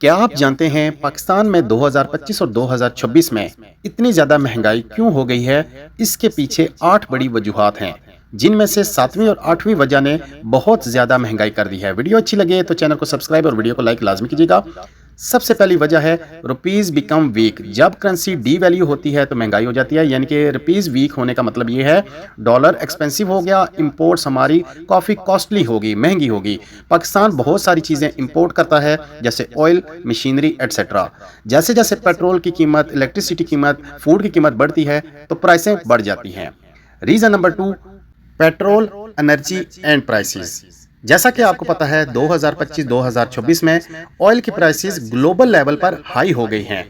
क्या आप जानते हैं पाकिस्तान में 2025 और 2026 में इतनी ज्यादा महंगाई क्यों हो गई है? इसके पीछे 8 बड़ी वजूहात हैं, जिनमें से 7वीं और 8वीं वजह ने बहुत ज्यादा महंगाई कर दी है। वीडियो अच्छी लगे तो चैनल को सब्सक्राइब और वीडियो को लाइक लाजमी कीजिएगा। सबसे पहली वजह है रुपीज बिकम वीक। जब करेंसी डी वैल्यू होती है तो महंगाई हो जाती है, यानी कि रुपीज वीक होने का मतलब ये है डॉलर एक्सपेंसिव हो गया, इंपोर्ट्स हमारी काफ़ी कॉस्टली होगी, महंगी होगी। पाकिस्तान बहुत सारी चीज़ें इंपोर्ट करता है, जैसे ऑयल, मशीनरी एट्सेट्रा। जैसे जैसे पेट्रोल की कीमत, इलेक्ट्रिसिटी कीमत, फूड की कीमत बढ़ती है तो प्राइसें बढ़ जाती हैं। Reason number 2, petrol, energy and prices. जैसा कि आपको पता है 2025-2026 में ऑयल की प्राइसेस ग्लोबल लेवल पर हाई हो गई हैं।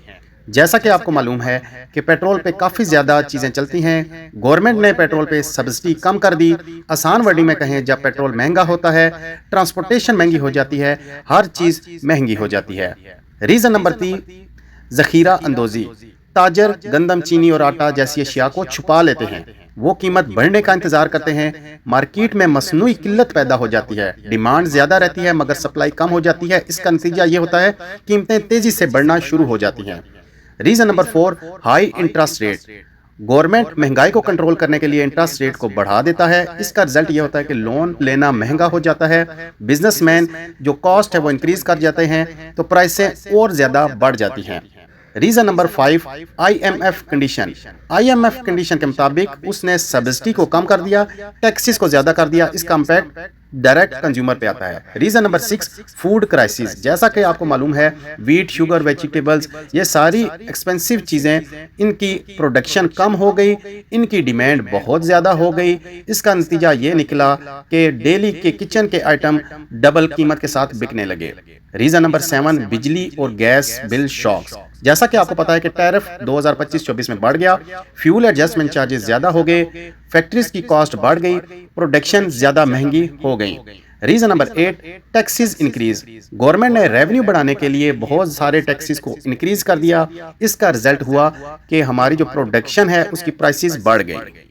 जैसा कि आपको मालूम है कि पेट्रोल पे काफ़ी ज़्यादा चीज़ें चलती हैं। गवर्नमेंट ने पेट्रोल पे सब्सिडी कम कर दी। आसान वर्डिंग में कहें, जब पेट्रोल महंगा होता है, ट्रांसपोर्टेशन महंगी हो जाती है, हर चीज़ महंगी हो जाती है। Reason number 3, ज़ख़ीरा अंदोज़ी। ताजर गंदम, चीनी और आटा जैसी अशिया को छुपा लेते हैं। वो कीमत बढ़ने का इंतजार करते हैं। मार्केट में मसनूई किल्लत पैदा हो जाती है, डिमांड ज्यादा रहती है मगर सप्लाई कम हो जाती है। इसका नतीजा ये होता है कीमतें तेजी से बढ़ना शुरू हो जाती हैं। Reason number 4, high interest rate. Government महंगाई को कंट्रोल करने के लिए इंटरेस्ट रेट को बढ़ा देता है। इसका रिजल्ट ये होता है कि लोन लेना महंगा हो जाता है। बिजनेसमैन जो कॉस्ट है वो इंक्रीज कर जाते हैं तो प्राइसें और ज्यादा बढ़ जाती हैं। Reason number 5, IMF condition. IMF condition के मुताबिक उसने सब्सिडी को कम कर दिया, टैक्सेस को ज्यादा कर दिया। इसका इम्पैक्ट डायरेक्ट कंज्यूमर पे आता है। Reason number 6, food crisis. जैसा कि आपको मालूम है वीट, शुगर, वेजिटेबल्स, ये सारी एक्सपेंसिव चीज़ें, इनकी प्रोडक्शन कम हो गई, इनकी डिमांड बहुत ज़्यादा हो गई। इसका नतीजा ये निकला कि डेली के किचन के आइटम डबल कीमत के साथ बिकने लगे। रीजन नंबर 7, बिजली और गैस बिल शॉक्स। जैसा कि आपको पता है कि टैरिफ 2025-24 में बढ़ गया, फ्यूल एडजस्टमेंट चार्जेस ज्यादा हो गए, फैक्ट्रीज की कॉस्ट बढ़ गई, प्रोडक्शन ज्यादा महंगी हो गई। Reason number 8, taxes increase. Government ने रेवेन्यू बढ़ाने के लिए बहुत सारे टैक्सेस को इंक्रीज कर दिया। इसका रिजल्ट हुआ कि हमारी जो प्रोडक्शन है उसकी प्राइसेस बढ़ गई।